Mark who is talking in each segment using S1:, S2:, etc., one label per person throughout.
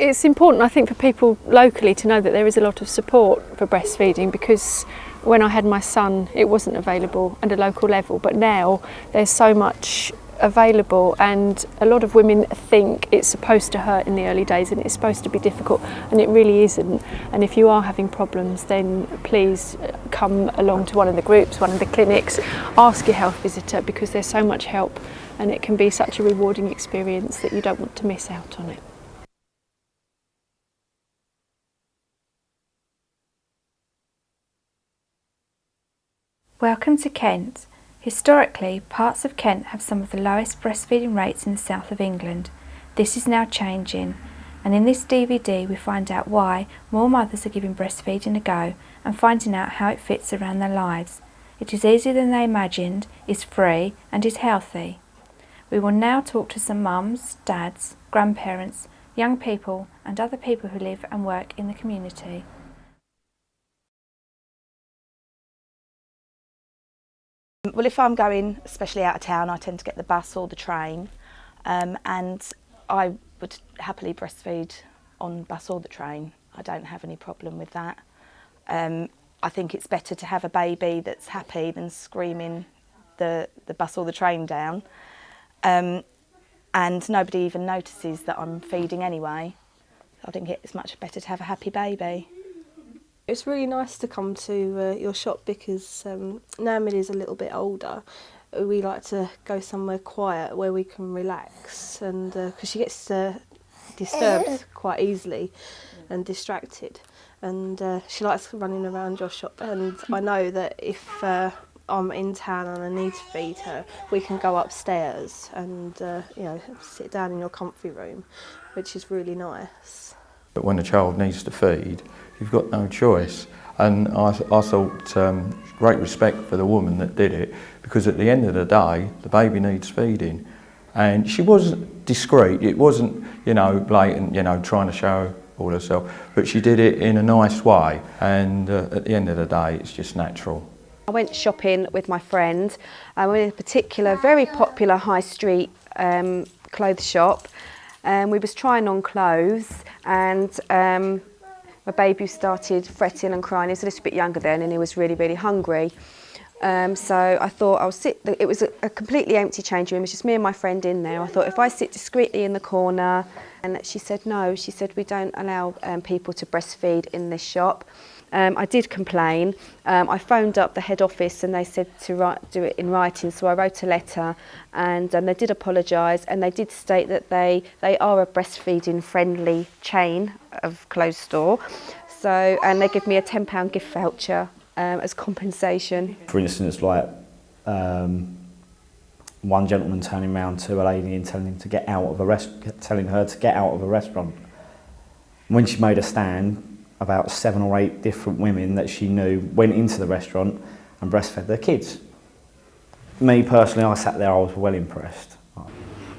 S1: It's important, I think, for people locally to know that there is a lot of support for breastfeeding, because when I had my son it wasn't available at a local level, but now there's so much available, and a lot of women think it's supposed to hurt in the early days and it's supposed to be difficult, and it really isn't. And if you are having problems, then please come along to one of the groups, one of the clinics, ask your health visitor, because there's so much help and it can be such a rewarding experience that you don't want to miss out on it.
S2: Welcome to Kent. Historically, parts of Kent have some of the lowest breastfeeding rates in the south of England. This is now changing, and in this DVD we find out why more mothers are giving breastfeeding a go and finding out how it fits around their lives. It is easier than they imagined, is free and is healthy. We will now talk to some mums, dads, grandparents, young people and other people who live and work in the community.
S3: Well, if I'm going, especially out of town, I tend to get the bus or the train, and I would happily breastfeed on bus or the train. I don't have any problem with that. I think it's better to have a baby that's happy than screaming the bus or the train down, and nobody even notices that I'm feeding anyway. I think it's much better to have a happy baby.
S4: It's really nice to come to your shop, because now Millie's a little bit older, we like to go somewhere quiet where we can relax, and because she gets disturbed quite easily and distracted, and she likes running around your shop, and I know that if I'm in town and I need to feed her, we can go upstairs and you know, sit down in your comfy room, which is really nice.
S5: But when a child needs to feed, you've got no choice. And I thought great respect for the woman that did it, because at the end of the day, the baby needs feeding. And she wasn't discreet, it wasn't, you know, blatant, you know, trying to show all herself, but she did it in a nice way, and at the end of the day, it's just natural.
S6: I went shopping with my friend. I went in a particular, very popular high street clothes shop. We was trying on clothes, and my baby started fretting and crying. He was a little bit younger then, and he was really, really hungry. So I thought I'll sit, it was a completely empty changing room, it was just me and my friend in there. I thought if I sit discreetly in the corner, and she said no, she said we don't allow people to breastfeed in this shop. I did complain. I phoned up the head office and they said to do it in writing, so I wrote a letter, and they did apologise, and they did state that they are a breastfeeding friendly chain of clothes store. So, and they give me a £10 gift voucher as compensation.
S7: For instance, like one gentleman turning around to a lady and telling her to get out of a restaurant. When she made a stand, about 7 or 8 different women that she knew went into the restaurant and breastfed their kids. Me personally, I sat there, I was well impressed.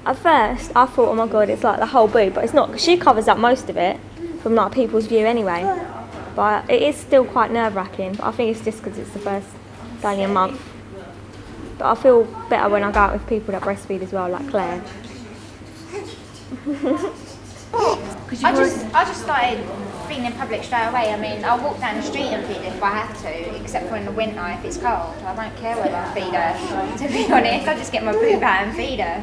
S8: At first, I thought, oh my God, it's like the whole boob, but it's not, because she covers up most of it from like people's view anyway. But it is still quite nerve-wracking, but I think it's just because it's the first day in a month. But I feel better when I go out with people that breastfeed as well, like Claire.
S9: I just started feeding in public straight away. I mean, I'll walk down the street and feed if I have to, except for in the winter if it's cold. I don't care whether I feed her, to be honest. I just get my boob out and feed her.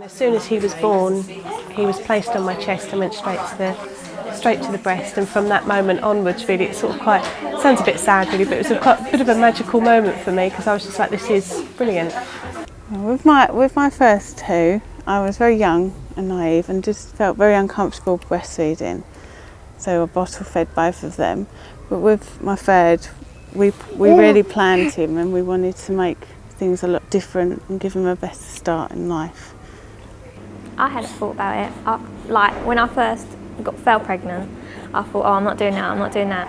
S10: As soon as he was born, he was placed on my chest and went straight to the breast, and from that moment onwards, really, it's sort of quite, sounds a bit sad really, but it was a bit of a magical moment for me, because I was just like, this is brilliant.
S11: With my first two, I was very young and naive and just felt very uncomfortable breastfeeding, so I bottle fed both of them. But with my third, we really planned him, and we wanted to make things a lot different and give him a better start in life.
S8: I hadn't thought about it. Like when I first fell pregnant, I thought, oh, I'm not doing that, I'm not doing that.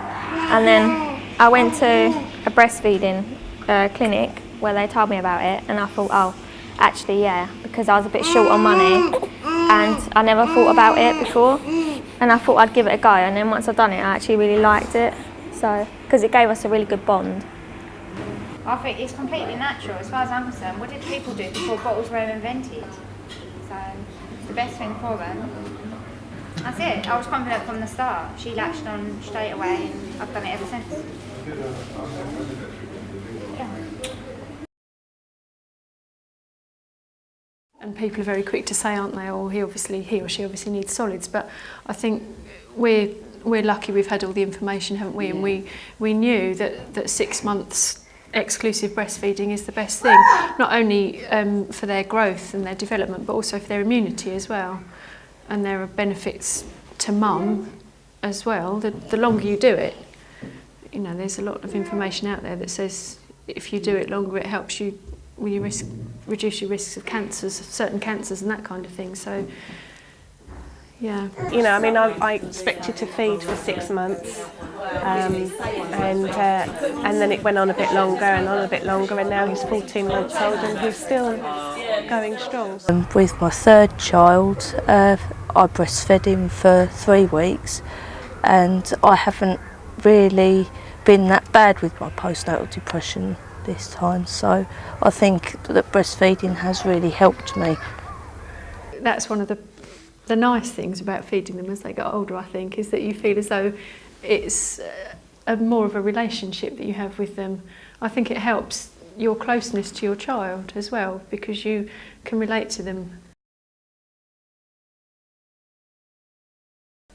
S8: And then I went to a breastfeeding clinic where they told me about it, and I thought, oh, actually, yeah, because I was a bit short on money and I never thought about it before, and I thought I'd give it a go, and then once I'd done it, I actually really liked it, so, because it gave us a really good bond.
S9: I think it's completely natural as far as I'm concerned. What did people do before bottles were invented? so it's the best thing for them. That's it. I was confident from the start. She latched on straight away and I've done it ever since. Yeah.
S1: And people are very quick to say, aren't they, he or she obviously needs solids, but I think we're lucky we've had all the information, haven't we? And we knew that 6 months exclusive breastfeeding is the best thing, not only for their growth and their development, but also for their immunity as well. And there are benefits to mum as well. The longer you do it, you know, there's a lot of information out there that says if you do it longer, it helps you reduce your risks of cancers, certain cancers and that kind of thing. So, yeah.
S10: You know, I mean, I expected to feed for 6 months, and then it went on a bit longer and on a bit longer, and now he's 14 months old and he's still going strong.
S3: With my third child, I breastfed him for 3 weeks, and I haven't really been that bad with my postnatal depression this time, so I think that breastfeeding has really helped me.
S1: That's one of the nice things about feeding them as they get older, I think, is that you feel as though it's more of a relationship that you have with them. I think it helps your closeness to your child as well, because you can relate to them.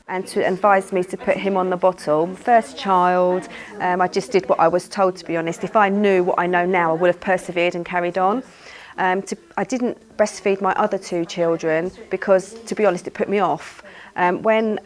S6: And to advise me to put him on the bottle. First child, I just did what I was told, to be honest. If I knew what I know now, I would have persevered and carried on. I didn't breastfeed my other 2 children because, to be honest, it put me off. When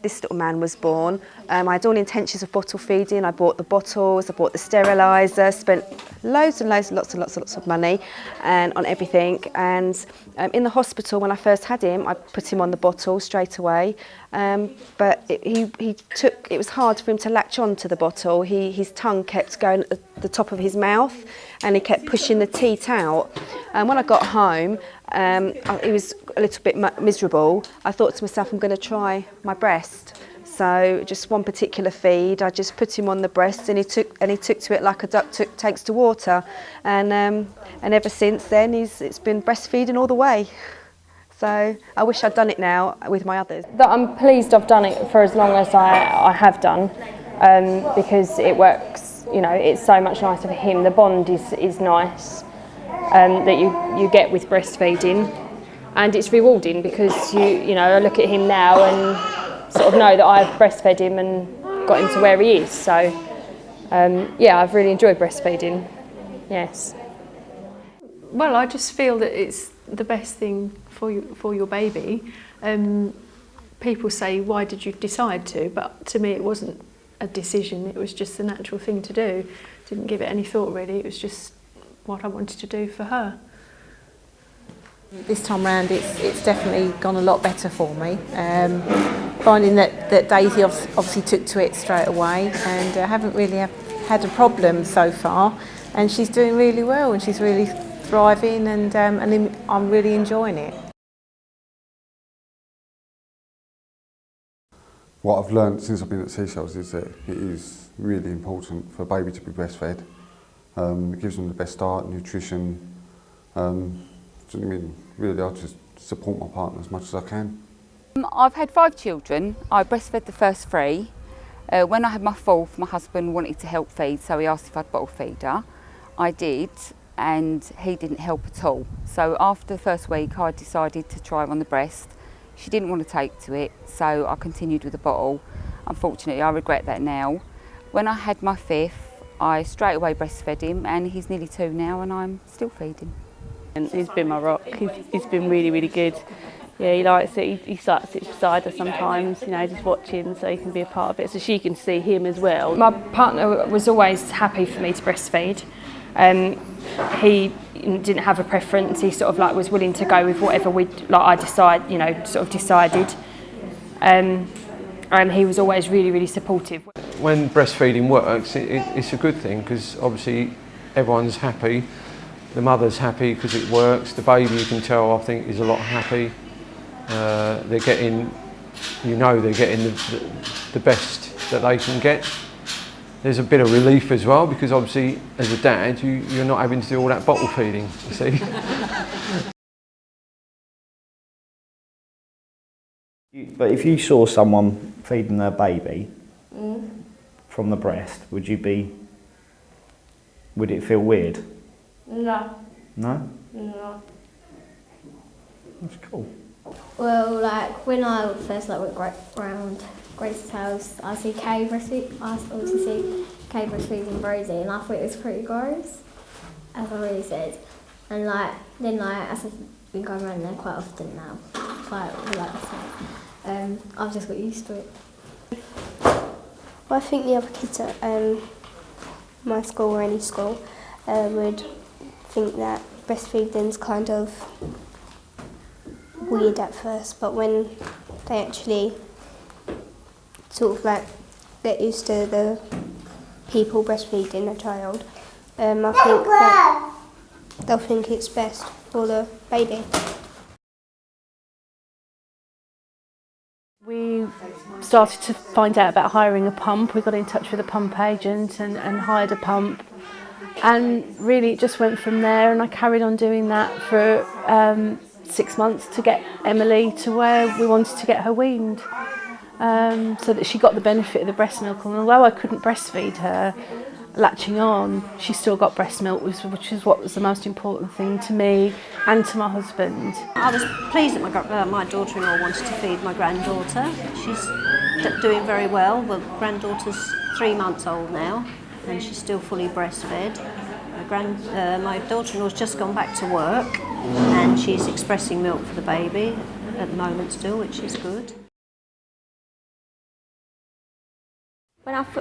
S6: this little man was born, I had all intentions of bottle feeding. I bought the bottles, I bought the steriliser, spent loads and loads, lots of money on everything. And in the hospital, when I first had him, I put him on the bottle straight away. But it was hard for him to latch on to the bottle. His tongue kept going at the top of his mouth, and he kept pushing the teat out. And when I got home, he was a little bit miserable. I thought to myself, I'm going to try my breast. So just one particular feed, I just put him on the breast, and he took to it like a duck takes to water. And ever since then, it's been breastfeeding all the way. So I wish I'd done it now with my others.
S12: I'm pleased I've done it for as long as I have done, because it works. You know, it's so much nicer for him. The bond is nice that you get with breastfeeding, and it's rewarding because you know, I look at him now and sort of know that I've breastfed him and got him to where he is. So yeah, I've really enjoyed breastfeeding. Yes.
S1: Well, I just feel that it's the best thing for your baby. People say, why did you decide to? But to me, it wasn't a decision. It was just the natural thing to do. Didn't give it any thought really. It was just what I wanted to do for her.
S13: This time round, it's definitely gone a lot better for me. Finding that Daisy obviously took to it straight away, and haven't really had a problem so far. And she's doing really well, and she's really thriving, and I'm really enjoying it.
S14: What I've learned since I've been at Seashells is that it is really important for a baby to be breastfed. It gives them the best start, nutrition. I mean, really, I just support my partner as much as I can.
S15: I've had 5 children. I breastfed the first 3. When I had my 4th, my husband wanted to help feed, so he asked if I'd bottle feed her. I did, and he didn't help at all. So after the first week, I decided to try her on the breast. She didn't want to take to it, so I continued with the bottle. Unfortunately, I regret that now. When I had my 5th, I straight away breastfed him, and he's nearly 2 now, and I'm still feeding.
S16: And he's been my rock. He's been really, really good. Yeah, he likes it. He starts to sit beside her sometimes, you know, just watching, so he can be a part of it, so she can see him as well.
S12: My partner was always happy for me to breastfeed. He didn't have a preference. He sort of like was willing to go with whatever I decided. And he was always really, really supportive.
S17: When breastfeeding works, it's a good thing because obviously everyone's happy. The mother's happy because it works. The baby, you can tell, I think, is a lot happy. They're getting, they're getting the best that they can get. There's a bit of relief as well because obviously, as a dad, you're not having to do all that bottle feeding, you see.
S7: But if you saw someone feeding their baby from the breast, would it feel weird?
S18: No.
S7: No?
S18: No.
S7: That's cool.
S18: Well, like when I first went round Grace's house, I see Kay breastfeeding. I obviously see Kay breastfeeding Rosie, and I thought it was pretty gross, as I already said. And then as I've been going around there quite often now, I've just got used to it.
S19: Well, I think the other kids at my school or any school would think that breastfeeding's kind of weird at first, but when they actually sort of get used to the people breastfeeding a child, I think that they'll think it's best for the baby.
S10: We started to find out about hiring a pump. We got in touch with a pump agent and hired a pump, and really it just went from there, and I carried on doing that for 6 months to get Emily to where we wanted to get her weaned, so that she got the benefit of the breast milk. And although I couldn't breastfeed her latching on, she still got breast milk, which is what was the most important thing to me and to my husband.
S20: I was pleased that my daughter-in-law wanted to feed my granddaughter. She's doing very well. The granddaughter's 3 months old now, and she's still fully breastfed. My daughter-in-law's just gone back to work, and she's expressing milk for the baby at the moment still, which is good.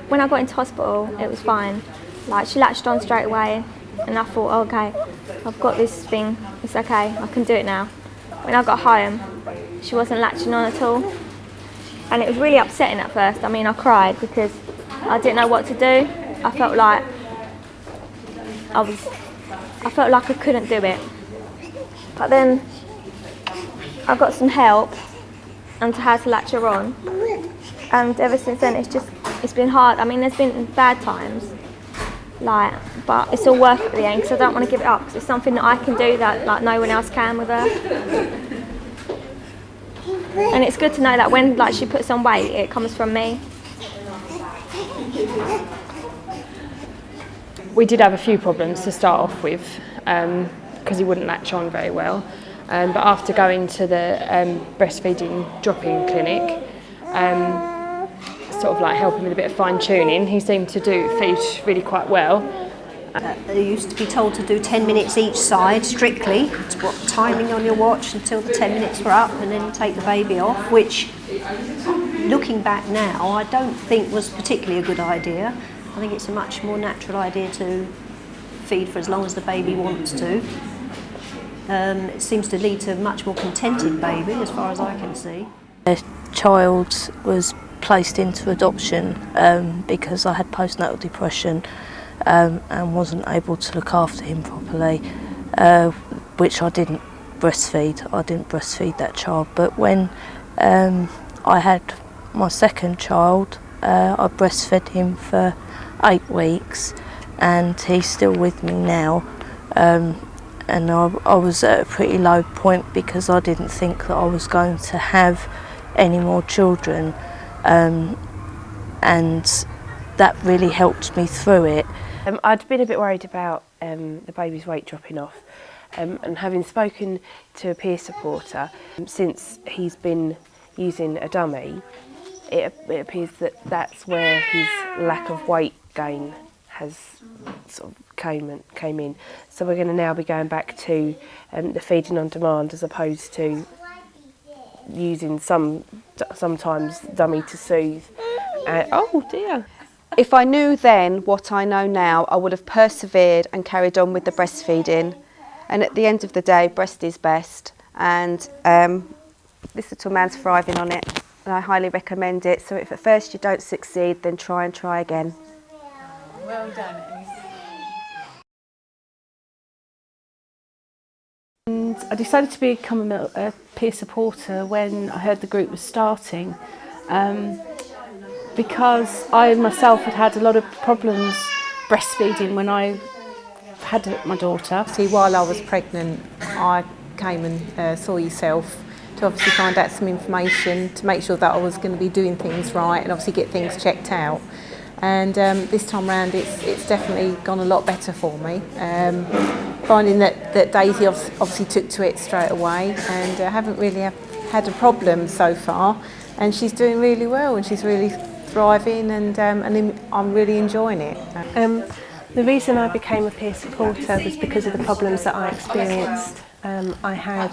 S8: When I got into hospital, it was fine. She latched on straight away, and I thought, oh, okay, I've got this thing, it's okay, I can do it now. When I got home, she wasn't latching on at all, and it was really upsetting at first. I mean, I cried because I didn't know what to do. I felt like I couldn't do it. But then I got some help and how to latch her on, and ever since then it's been hard. I mean, there's been bad times, but it's all worth it at the end, because I don't want to give it up, because it's something that I can do that no one else can with her. And it's good to know that when she puts on weight, it comes from me.
S12: We did have a few problems to start off with, because he wouldn't latch on very well. But after going to the breastfeeding drop-in clinic, sort of helping with a bit of fine-tuning, he seemed to feed really quite well.
S20: They used to be told to do 10 minutes each side strictly, to put timing on your watch until the 10 minutes were up, and then take the baby off, which, looking back now, I don't think was particularly a good idea. I think it's a much more natural idea to feed for as long as the baby wants to. It seems to lead to a much more contented baby, as far as I can see.
S3: The child was placed into adoption because I had postnatal depression and wasn't able to look after him properly, which I didn't breastfeed. I didn't breastfeed that child. But when I had my second child, I breastfed him for 8 weeks, and he's still with me now. And I was at a pretty low point because I didn't think that I was going to have any more children, and that really helped me through it.
S10: I'd been a bit worried about the baby's weight dropping off, and having spoken to a peer supporter, since he's been using a dummy, it appears that that's where his lack of weight gain has sort of came in. So we're going to now be going back to the feeding on demand, as opposed to using sometimes dummy to soothe. Oh dear.
S6: If I knew then what I know now, I would have persevered and carried on with the breastfeeding. And at the end of the day, breast is best. And this little man's thriving on it, and I highly recommend it. So if at first you don't succeed, then try again.
S11: Well done.
S10: And I decided to become a peer supporter when I heard the group was starting, because I myself had a lot of problems breastfeeding when I had my daughter.
S13: See, while I was pregnant, I came and saw yourself, to obviously find out some information to make sure that I was going to be doing things right and obviously get things checked out. And this time round it's definitely gone a lot better for me. Finding that Daisy obviously took to it straight away, and haven't really had a problem so far, and she's doing really well and she's really thriving, and I'm really enjoying it.
S10: The reason I became a peer supporter was because of the problems that I experienced. I had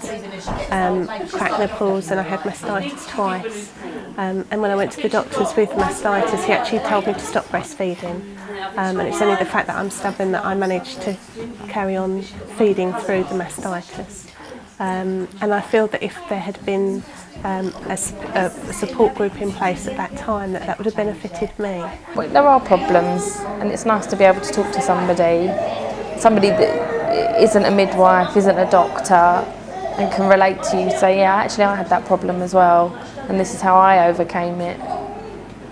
S10: cracked nipples and I had mastitis twice, and when I went to the doctors with mastitis, he actually told me to stop breastfeeding, and it's only the fact that I'm stubborn that I managed to carry on feeding through the mastitis. And I feel that if there had been a support group in place at that time, that would have benefited me.
S12: Well, there are problems, and it's nice to be able to talk to somebody that isn't a midwife, isn't a doctor, and can relate to you. So yeah, actually I had that problem as well, and this is how I overcame it.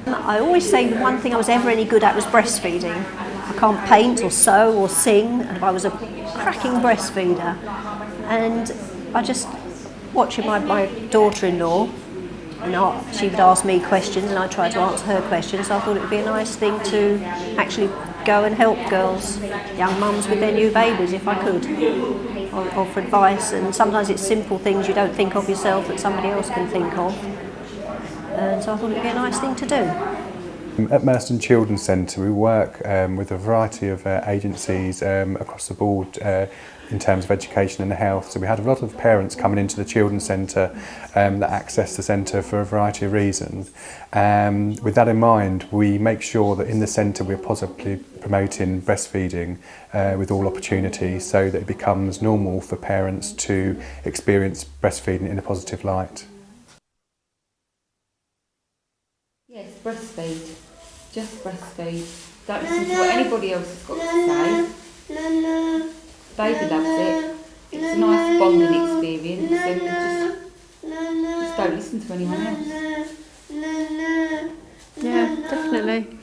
S20: I always say the one thing I was ever any good at was breastfeeding. I can't paint or sew or sing, and I was a cracking breastfeeder. And I just, watching my daughter-in-law, and she would ask me questions and I tried to answer her questions, so I thought it would be a nice thing to actually go and help girls, young mums with their new babies if I could, or offer advice. And sometimes it's simple things you don't think of yourself that somebody else can think of, and so I thought it would be a nice thing to do.
S21: At Merston Children's Centre we work with a variety of agencies across the board in terms of education and health. So we had a lot of parents coming into the Children's Centre that access the centre for a variety of reasons. With that in mind, we make sure that in the centre we're positively promoting breastfeeding with all opportunities, so that it becomes normal for parents to experience breastfeeding in a positive light.
S15: Yes, breastfeed. Just breastfeed. Don't listen to what anybody else has got to say. Baby loves it. It's a nice bonding experience, and just don't listen to anyone else.
S1: Yeah, definitely.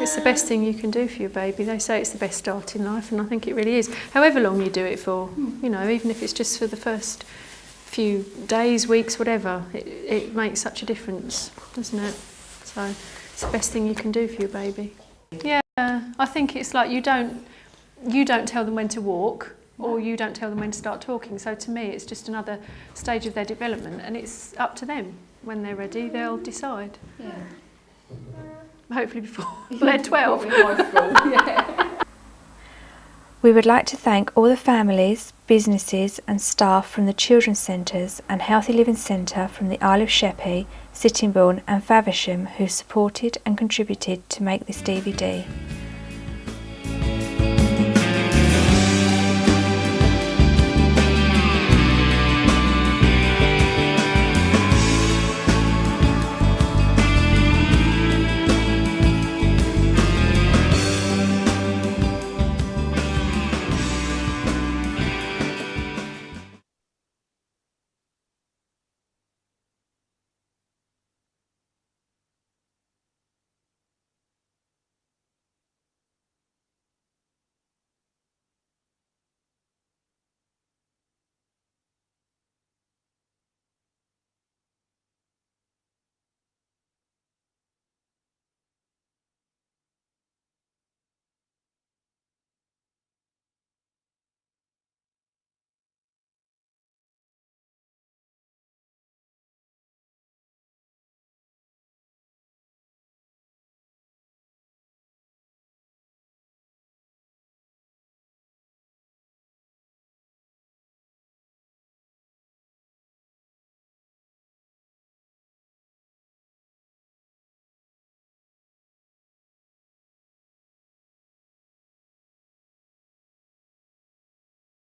S1: It's the best thing you can do for your baby. They say it's the best start in life, and I think it really is. However long you do it for, you know, even if it's just for the first few days, weeks, whatever, it makes such a difference, doesn't it? So it's the best thing you can do for your baby. Yeah, I think it's like you don't tell them when to walk, or you don't tell them when to start talking. So to me, it's just another stage of their development, and it's up to them. When they're ready, they'll decide.
S15: Yeah.
S1: Hopefully before they're 12.
S2: We would like to thank all the families, businesses and staff from the Children's Centres and Healthy Living Centre from the Isle of Sheppey, Sittingbourne and Faversham who supported and contributed to make this DVD.